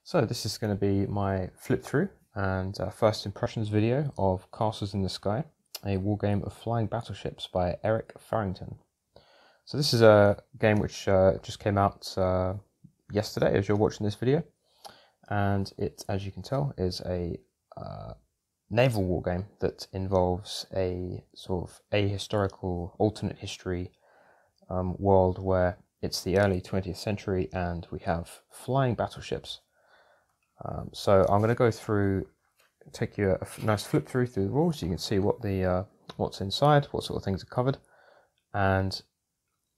So this is going to be my flip through and first impressions video of Castles in the Sky, a war game of flying battleships by Eric Farrington. So this is a game which just came out yesterday as you're watching this video, and it, as you can tell, is a naval war game that involves a sort of ahistorical alternate history world where it's the early 20th century and we have flying battleships. So I'm going to go through, take you a nice flip through the rules. You can see what the what's inside, what sort of things are covered, and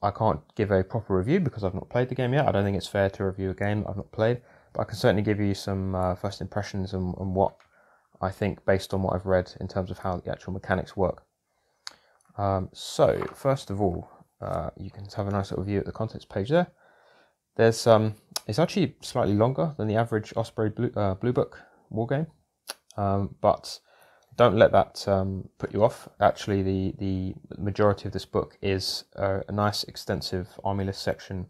I can't give a proper review because I've not played the game yet. I don't think it's fair to review a game that I've not played, but I can certainly give you some first impressions and what I think based on what I've read in terms of how the actual mechanics work. So first of all, you can have a nice little view at the contents page there. There's it's actually slightly longer than the average Osprey Blue Book wargame, but don't let that put you off. Actually, the majority of this book is a nice extensive army list section,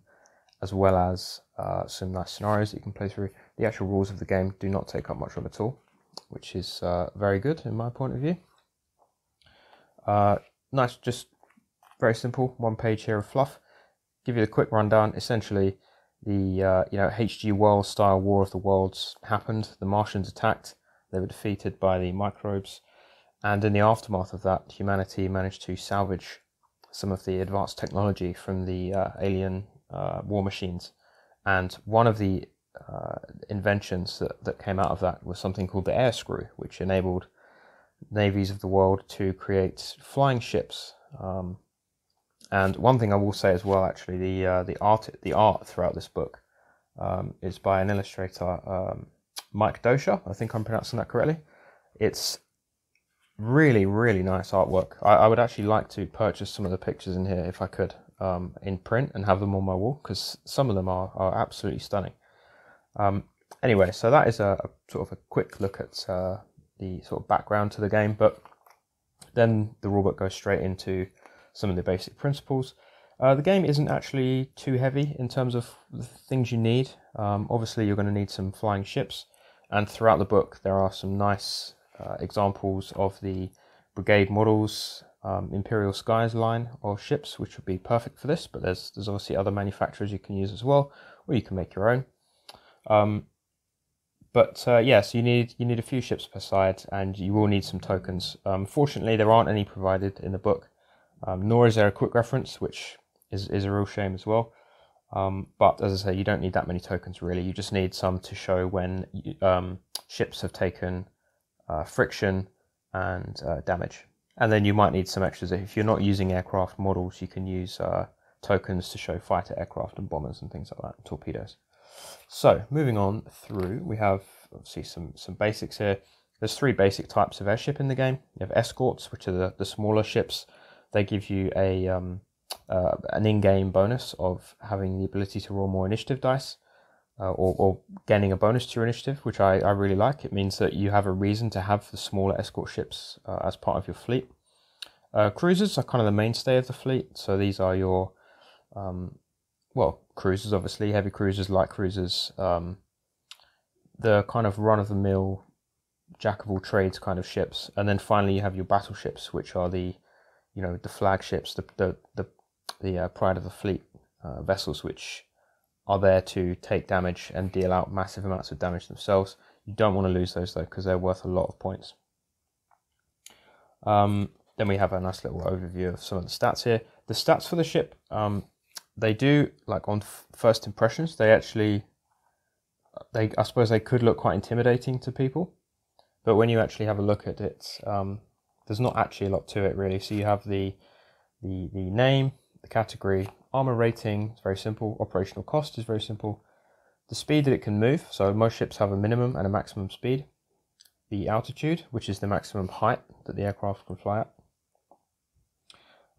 as well as some nice scenarios that you can play through. The actual rules of the game do not take up much room at all, which is very good in my point of view. Nice, just very simple, one page here of fluff. Give you a quick rundown. Essentially, the H.G. Wells style War of the Worlds happened. The Martians attacked. They were defeated by the microbes, and in the aftermath of that, humanity managed to salvage some of the advanced technology from the alien war machines. And one of the inventions that came out of that was something called the air screw, which enabled navies of the world to create flying ships. And one thing I will say as well, actually, the art throughout this book is by an illustrator, Mike Dosha. I think I'm pronouncing that correctly. It's really, really nice artwork. I would actually like to purchase some of the pictures in here if I could, in print, and have them on my wall, because some of them are absolutely stunning. Anyway, so that is a sort of a quick look at the sort of background to the game, but then the rulebook goes straight into some of the basic principles. The game isn't actually too heavy in terms of the things you need. Obviously, you're going to need some flying ships, and throughout the book there are some nice examples of the brigade models, Imperial Skies line of ships, which would be perfect for this, but there's obviously other manufacturers you can use as well, or you can make your own. Yes, you need a few ships per side, and you will need some tokens. Fortunately, there aren't any provided in the book, nor is there a quick reference, which is a real shame as well. But as I say, you don't need that many tokens really. You just need some to show when ships have taken friction and damage. And then you might need some extras. If you're not using aircraft models, you can use tokens to show fighter aircraft and bombers and things like that, and torpedoes. So moving on through, we have obviously some basics here. There's three basic types of airship in the game. You have escorts, which are the smaller ships. They give you an in-game bonus of having the ability to roll more initiative dice, or gaining a bonus to your initiative, which I really like. It means that you have a reason to have the smaller escort ships as part of your fleet. Cruisers are kind of the mainstay of the fleet, so these are your cruisers, obviously, heavy cruisers, light cruisers, the kind of run-of-the-mill jack-of-all-trades kind of ships. And then finally you have your battleships, which are the flagships, the pride of the fleet vessels, which are there to take damage and deal out massive amounts of damage themselves. You don't want to lose those though, because they're worth a lot of points. Then we have a nice little overview of some of the stats here. The stats for the ship, they do, like on first impressions, I suppose they could look quite intimidating to people, but when you actually have a look at it, there's not actually a lot to it really. So you have the name, the category, armor rating, it's very simple. Operational cost is very simple. The speed that it can move, so most ships have a minimum and a maximum speed. The altitude, which is the maximum height that the aircraft can fly at.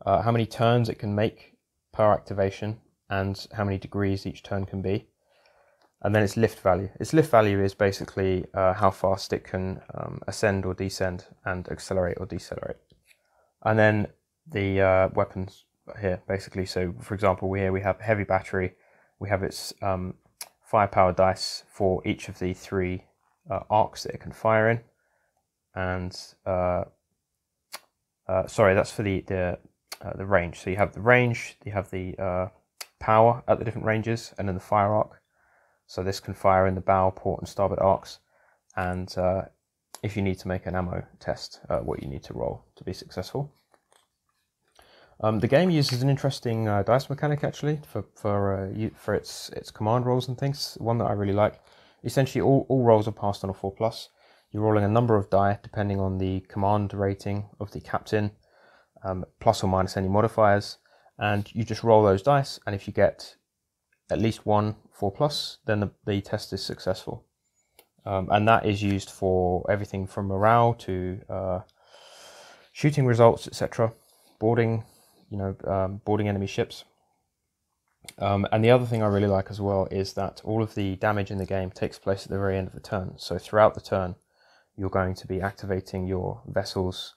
How many turns it can make per activation, and how many degrees each turn can be. And then its lift value. Its lift value is basically how fast it can ascend or descend, and accelerate or decelerate. And then the weapons here, basically. So, for example, here we have heavy battery. We have its firepower dice for each of the 3 arcs that it can fire in, and sorry, that's for the range. So you have the range, you have the power at the different ranges, and then the fire arc. So this can fire in the bow, port, and starboard arcs, and if you need to make an ammo test, what you need to roll to be successful. The game uses an interesting dice mechanic actually for its command rolls and things. One that I really like. Essentially, all rolls are passed on a 4+. You're rolling a number of die depending on the command rating of the captain, plus or minus any modifiers, and you just roll those dice. And if you get at least one 4+, then the test is successful. And that is used for everything from morale to shooting results, etc., boarding. Boarding enemy ships. And the other thing I really like as well is that all of the damage in the game takes place at the very end of the turn. So throughout the turn, you're going to be activating your vessels,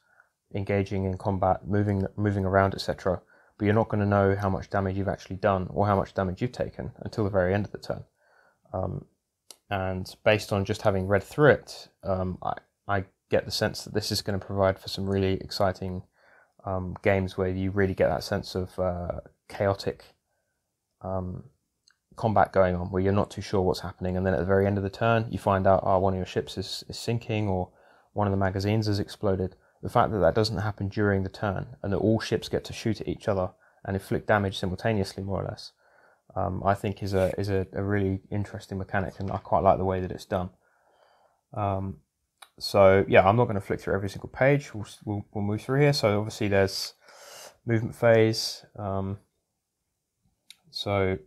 engaging in combat, moving around, etc. But you're not going to know how much damage you've actually done or how much damage you've taken until the very end of the turn. And based on just having read through it, I get the sense that this is going to provide for some really exciting games where you really get that sense of chaotic combat going on, where you're not too sure what's happening, and then at the very end of the turn you find out, one of your ships is sinking, or one of the magazines has exploded. The fact that that doesn't happen during the turn, and that all ships get to shoot at each other and inflict damage simultaneously, more or less, I think is a really interesting mechanic, and I quite like the way that it's done. So yeah, I'm not going to flick through every single page. We'll move through here. So obviously there's movement phase. So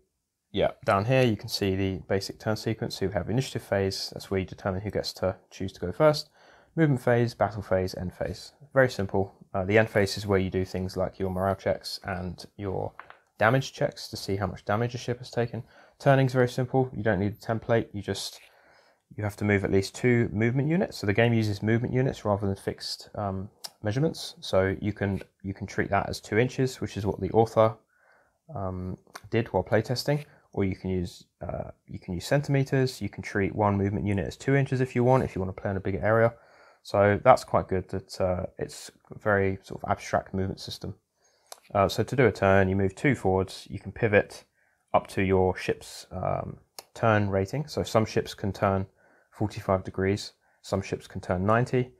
yeah, down here you can see the basic turn sequence. So you have initiative phase. That's where you determine who gets to choose to go first. Movement phase, battle phase, end phase. Very simple. The end phase is where you do things like your morale checks and your damage checks to see how much damage a ship has taken. Turning's very simple. You don't need a template. You have to move at least 2 movement units. So the game uses movement units rather than fixed measurements. So you can treat that as 2 inches, which is what the author did while playtesting. Or you can use centimeters. You can treat 1 movement unit as 2 inches if you want to play in a bigger area. So that's quite good. That it's a very sort of abstract movement system. So to do a turn, you move 2 forwards. You can pivot up to your ship's turn rating. So some ships can turn 45 degrees, some ships can turn 90,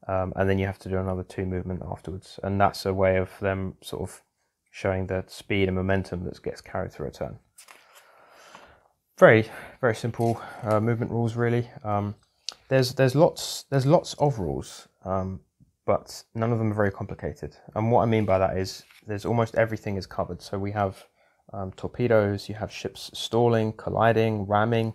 and then you have to do another 2 movement afterwards. And that's a way of them sort of showing the speed and momentum that gets carried through a turn. Very, very simple movement rules, really. There's lots of rules, but none of them are very complicated. And what I mean by that is there's almost everything is covered. So we have torpedoes, you have ships stalling, colliding, ramming,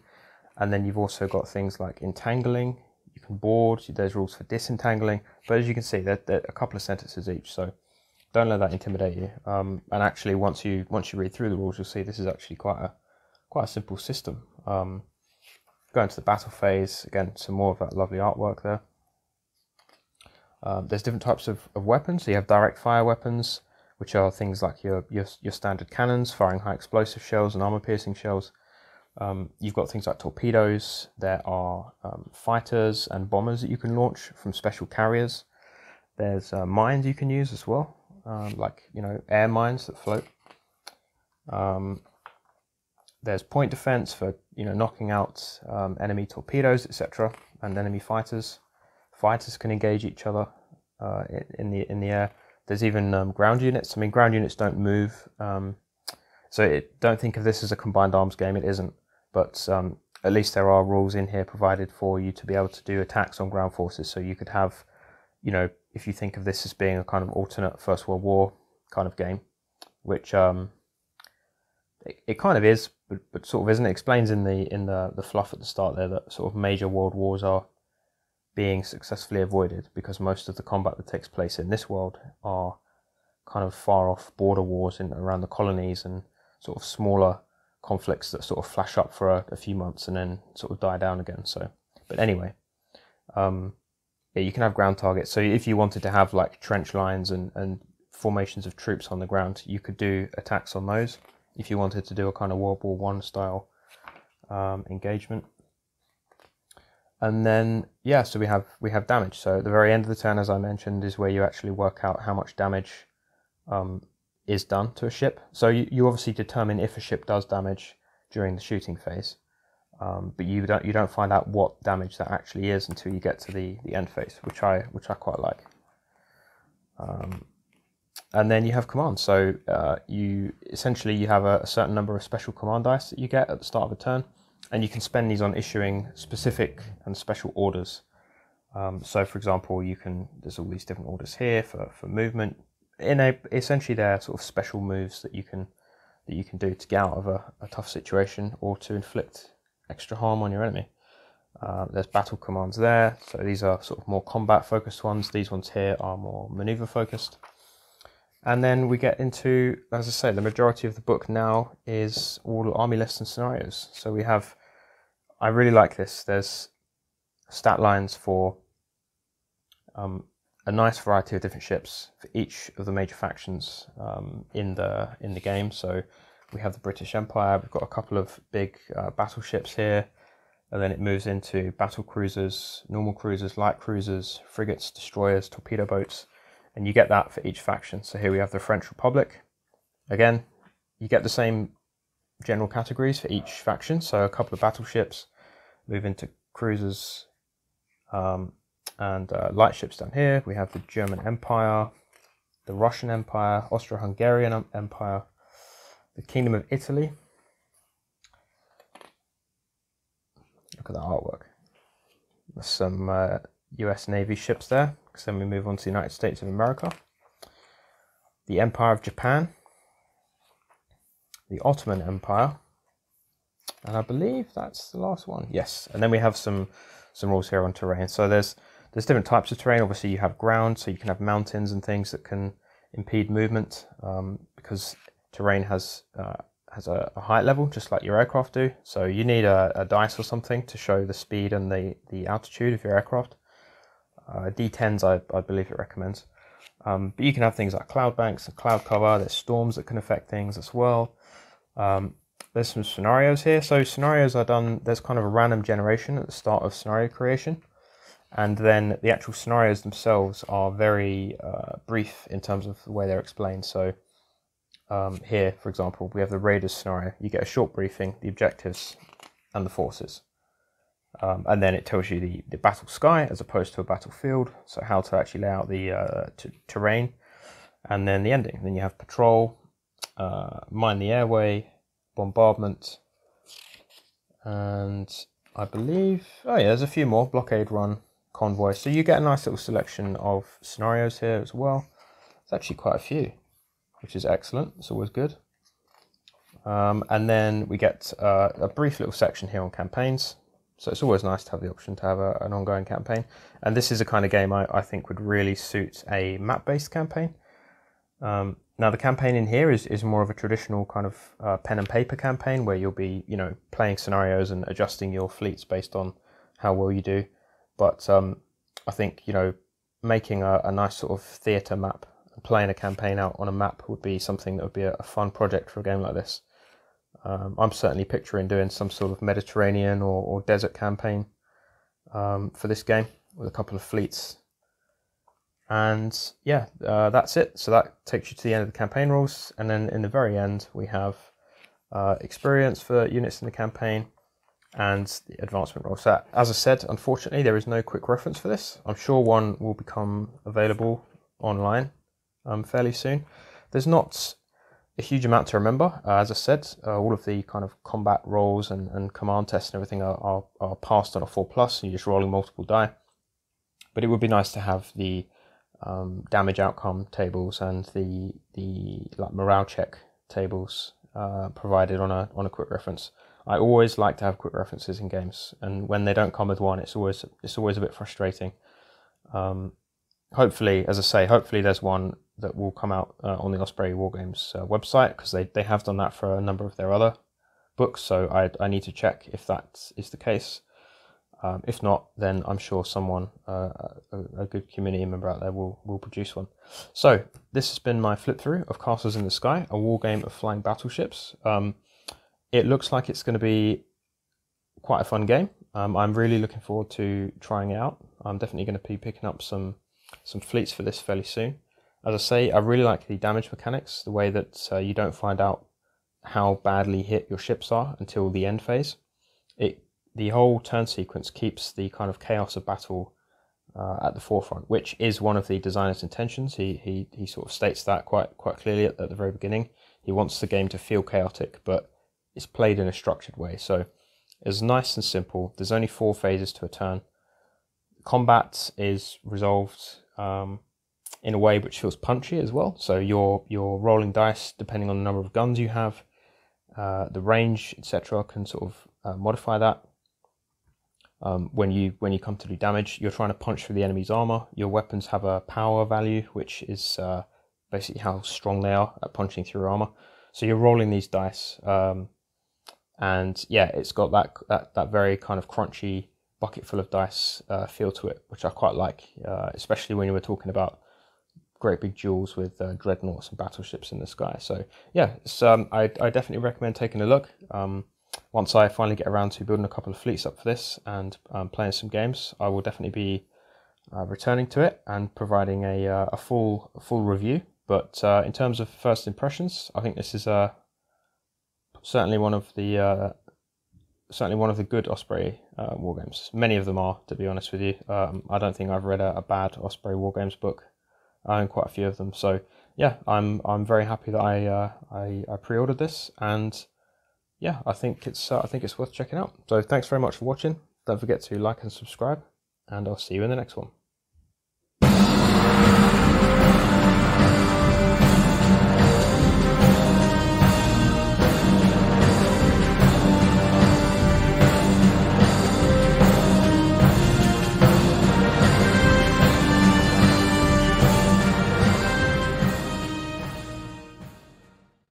and then you've also got things like entangling. You can board. There's rules for disentangling, but as you can see, they're a couple of sentences each. So don't let that intimidate you. And actually, once you read through the rules, you'll see this is actually quite a simple system. Going to the battle phase again, some more of that lovely artwork there. There's different types of weapons. So you have direct fire weapons, which are things like your standard cannons, firing high explosive shells and armor-piercing shells. You've got things like torpedoes. There are fighters and bombers that you can launch from special carriers. There's mines you can use as well, like air mines that float. There's point defense for knocking out enemy torpedoes, etc., and enemy fighters. Fighters can engage each other in the air. There's even ground units. I mean, ground units don't move, so don't think of this as a combined arms game. It isn't, but at least there are rules in here provided for you to be able to do attacks on ground forces. So you could have, if you think of this as being a kind of alternate First World War kind of game, which it kind of is, but sort of isn't. It explains in the fluff at the start there that sort of major world wars are being successfully avoided because most of the combat that takes place in this world are kind of far off border wars around the colonies and sort of smaller conflicts that sort of flash up for a few months and then sort of die down again. So, but anyway, yeah, you can have ground targets. So if you wanted to have like trench lines and formations of troops on the ground, you could do attacks on those. If you wanted to do a kind of World War I style engagement. And then, yeah, so we have damage. So at the very end of the turn, as I mentioned, is where you actually work out how much damage is done to a ship. So you obviously determine if a ship does damage during the shooting phase, but you don't find out what damage that actually is until you get to the end phase, which I quite like. And then you have commands. So you have a certain number of special command dice that you get at the start of a turn, and you can spend these on issuing specific and special orders. So for example, there's all these different orders here for movement. Essentially they're sort of special moves that you can do to get out of a tough situation or to inflict extra harm on your enemy. There's battle commands there, so these are sort of more combat focused ones. These ones here are more maneuver focused. And then we get into, as I say, the majority of the book now is all army lists and scenarios. So we have, I really like this, there's stat lines for a nice variety of different ships for each of the major factions in the game. So we have the British Empire, we've got a couple of big battleships here, and then it moves into battle cruisers, normal cruisers, light cruisers, frigates, destroyers, torpedo boats, and you get that for each faction. So here we have the French Republic. Again, you get the same general categories for each faction. So a couple of battleships, move into cruisers and light ships down here. We have the German Empire, the Russian Empire, Austro-Hungarian Empire, the Kingdom of Italy. Look at that artwork. There's some US Navy ships there. So then we move on to the United States of America, the Empire of Japan, the Ottoman Empire, and I believe that's the last one. Yes, and then we have some rules here on terrain. So there's different types of terrain. Obviously, you have ground, so you can have mountains and things that can impede movement because terrain has a height level, just like your aircraft do. So you need a dice or something to show the speed and the altitude of your aircraft. D10s, I believe it recommends. But you can have things like cloud banks and cloud cover. There's storms that can affect things as well. There's some scenarios here. So scenarios are done, there's kind of a random generation at the start of scenario creation. And then the actual scenarios themselves are very brief in terms of the way they're explained. So here, for example, we have the Raiders scenario. You get a short briefing, the objectives and the forces. And then it tells you the battle sky as opposed to a battlefield, so how to actually lay out the terrain, and then the ending. Then you have patrol, mine the airway, bombardment, and I believe, oh yeah, there's a few more, blockade run, convoy. So you get a nice little selection of scenarios here as well. It's actually quite a few, which is excellent. It's always good. And then we get a brief little section here on campaigns. So it's always nice to have the option to have an ongoing campaign. And this is a kind of game I think would really suit a map-based campaign. Now the campaign in here is more of a traditional kind of pen and paper campaign where you'll be, playing scenarios and adjusting your fleets based on how well you do. But I think, making a nice sort of theatre map and playing a campaign out on a map would be something that would be a fun project for a game like this. I'm certainly picturing doing some sort of Mediterranean or desert campaign for this game with a couple of fleets. And yeah, that's it. So that takes you to the end of the campaign rules. And then in the very end, we have experience for units in the campaign and the advancement rules. So as I said, unfortunately, there is no quick reference for this. I'm sure one will become available online fairly soon. There's not a huge amount to remember. As I said, all of the kind of combat rolls and command tests and everything are passed on a 4+, so you're just rolling multiple die. But it would be nice to have the damage outcome tables and the like morale check tables provided on a quick reference. I always like to have quick references in games, and when they don't come with one, it's always a bit frustrating. Hopefully, as I say, hopefully there's one that will come out on the Osprey Wargames website, because they have done that for a number of their other books, so I need to check if that is the case. If not, then I'm sure someone, a good community member out there will produce one. So this has been my flip through of Castles in the Sky, a war game of flying battleships. It looks like it's going to be quite a fun game. I'm really looking forward to trying it out. I'm definitely going to be picking up some fleets for this fairly soon. As I say, I really like the damage mechanics, the way that you don't find out how badly hit your ships are until the end phase. The whole turn sequence keeps the kind of chaos of battle at the forefront, which is one of the designer's intentions. He sort of states that quite clearly at the very beginning. He wants the game to feel chaotic, but it's played in a structured way. So it's nice and simple. There's only 4 phases to a turn. Combat is resolved in a way which feels punchy as well. So you're rolling dice depending on the number of guns you have, the range, etc. can sort of modify that. When you come to do damage, you're trying to punch through the enemy's armor. Your weapons have a power value, which is basically how strong they are at punching through armor. So you're rolling these dice, and yeah, it's got that very kind of crunchy bucket full of dice feel to it, which I quite like, especially when you were talking about great big duels with dreadnoughts and battleships in the sky. So yeah, I definitely recommend taking a look. Once I finally get around to building a couple of fleets up for this and playing some games, I will definitely be returning to it and providing a full review. But in terms of first impressions, I think this is certainly one of the good Osprey Wargames. Many of them are, to be honest with you. I don't think I've read a bad Osprey Wargames book. I own quite a few of them. So yeah, I'm very happy that I pre-ordered this, and yeah, I think it's worth checking out. So thanks very much for watching. Don't forget to like and subscribe, and I'll see you in the next one.